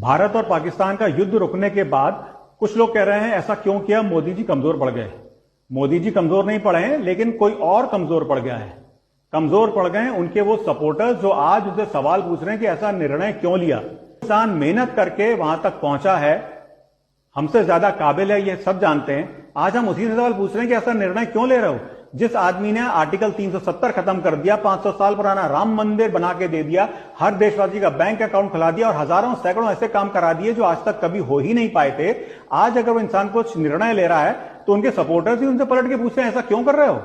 भारत और पाकिस्तान का युद्ध रुकने के बाद कुछ लोग कह रहे हैं ऐसा क्यों किया, मोदी जी कमजोर पड़ गए। मोदी जी कमजोर नहीं पड़े हैं, लेकिन कोई और कमजोर पड़ गया है। कमजोर पड़ गए उनके वो सपोर्टर्स जो आज उनसे सवाल पूछ रहे हैं कि ऐसा निर्णय क्यों लिया। किसान मेहनत करके वहां तक पहुंचा है, हमसे ज्यादा काबिल है, ये सब जानते हैं। आज हम उसी से सवाल पूछ रहे हैं कि ऐसा निर्णय क्यों ले रहे हो। जिस आदमी ने आर्टिकल 370 खत्म कर दिया, 500 साल पुराना राम मंदिर बना के दे दिया, हर देशवासी का बैंक अकाउंट खुला दिया और हजारों सैकड़ों ऐसे काम करा दिए जो आज तक कभी हो ही नहीं पाए थे। आज अगर वो इंसान कुछ निर्णय ले रहा है तो उनके सपोर्टर्स ही उनसे पलट के पूछते हैं ऐसा क्यों कर रहे हो।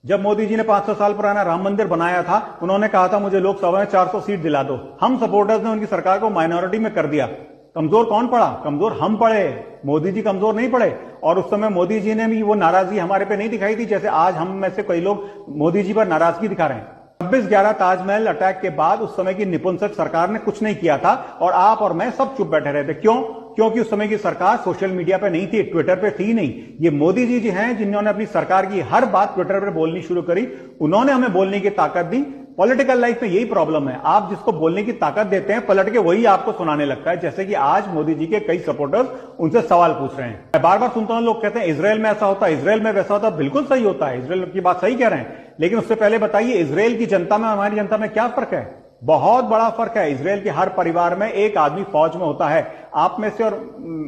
जब मोदी जी ने 500 साल पुराना राम मंदिर बनाया था, उन्होंने कहा था मुझे लोकसभा में 400 सीट दिला दो। हम सपोर्टर्स ने उनकी सरकार को माइनॉरिटी में कर दिया। कमजोर कौन पड़ा? कमजोर हम पड़े, मोदी जी कमजोर नहीं पड़े। और उस समय मोदी जी ने भी वो नाराजगी हमारे पे नहीं दिखाई थी जैसे आज हम में से कई लोग मोदी जी पर नाराजगी दिखा रहे हैं। 26/11 ताजमहल अटैक के बाद उस समय की निपुंसक सरकार ने कुछ नहीं किया था और आप और मैं सब चुप बैठे रहे थे। क्यों? क्योंकि उस समय की सरकार सोशल मीडिया पे नहीं थी, ट्विटर पे थी नहीं। ये मोदी जी जी हैं जिन्होंने अपनी सरकार की हर बात ट्विटर पे बोलनी शुरू करी। उन्होंने हमें बोलने की ताकत दी। पॉलिटिकल लाइफ में यही प्रॉब्लम है, आप जिसको बोलने की ताकत देते हैं पलट के वही आपको सुनाने लगता है। जैसे कि आज मोदी जी के कई सपोर्टर्स उनसे सवाल पूछ रहे हैं। मैं बार बार सुनता हूं लोग कहते हैं इजराइल में ऐसा होता है, इजराइल में वैसा होता है। बिल्कुल सही होता है, इजराइल की बात सही कह रहे हैं, लेकिन उससे पहले बताइए इजराइल की जनता में हमारी जनता में क्या फर्क है? बहुत बड़ा फर्क है। इजराइल के हर परिवार में एक आदमी फौज में होता है। आप में से और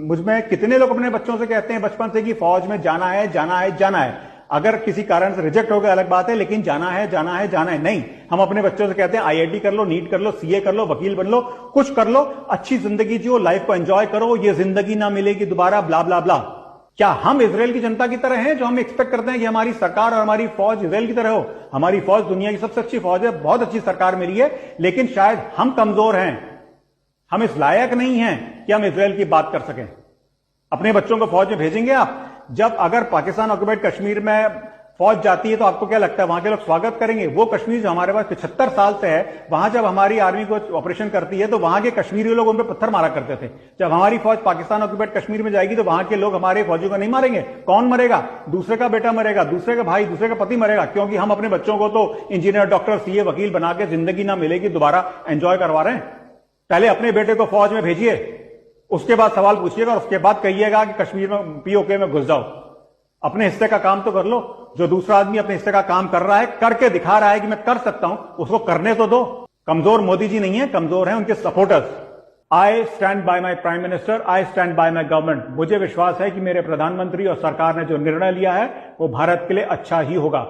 मुझ में कितने लोग अपने बच्चों से कहते हैं बचपन से कि फौज में जाना है, जाना है, जाना है। अगर किसी कारण से रिजेक्ट हो गया अलग बात है, लेकिन जाना है, जाना है, जाना है नहीं। हम अपने बच्चों से कहते हैं आईआईटी कर लो, नीट कर लो, सीए कर लो, वकील बन लो, कुछ कर लो, अच्छी जिंदगी जियो, लाइफ को एंजॉय करो, ये जिंदगी ना मिलेगी दोबारा, ब्ला ब्ला ब्ला। क्या हम इजराइल की जनता की तरह हैं जो हम एक्सपेक्ट करते हैं कि हमारी सरकार और हमारी फौज इजराइल की तरह हो? हमारी फौज दुनिया की सबसे अच्छी फौज है, बहुत अच्छी सरकार मिली है, लेकिन शायद हम कमजोर हैं। हम इस लायक नहीं हैं कि हम इजराइल की बात कर सकें। अपने बच्चों को फौज में भेजेंगे आप? जब अगर पाकिस्तान ऑक्युपाइड कश्मीर में फौज जाती है तो आपको क्या लगता है वहां के लोग स्वागत करेंगे? वो कश्मीर जो हमारे पास 75 साल से है, वहां जब हमारी आर्मी को ऑपरेशन करती है तो वहां के कश्मीरी लोग उन पर पत्थर मारा करते थे। जब हमारी फौज पाकिस्तान ऑक्युपाइड कश्मीर में जाएगी तो वहां के लोग हमारे फौजियों को नहीं मारेंगे। कौन मरेगा? दूसरे का बेटा मरेगा, दूसरे का भाई, दूसरे का पति मरेगा, क्योंकि हम अपने बच्चों को तो इंजीनियर, डॉक्टर, सीए, वकील बना के जिंदगी ना मिलेगी दोबारा एंजॉय करवा रहे हैं। पहले अपने बेटे को फौज में भेजिए, उसके बाद सवाल पूछिएगा और उसके बाद कहिएगा कि कश्मीर में पीओके में घुस जाओ। अपने हिस्से का काम तो कर लो। जो दूसरा आदमी अपने हिस्से का काम कर रहा है, करके दिखा रहा है कि मैं कर सकता हूं, उसको करने तो दो। कमजोर मोदी जी नहीं है, कमजोर हैं उनके supporters. I stand by my prime minister, I stand by my government. मुझे विश्वास है कि मेरे प्रधानमंत्री और सरकार ने जो निर्णय लिया है वो भारत के लिए अच्छा ही होगा।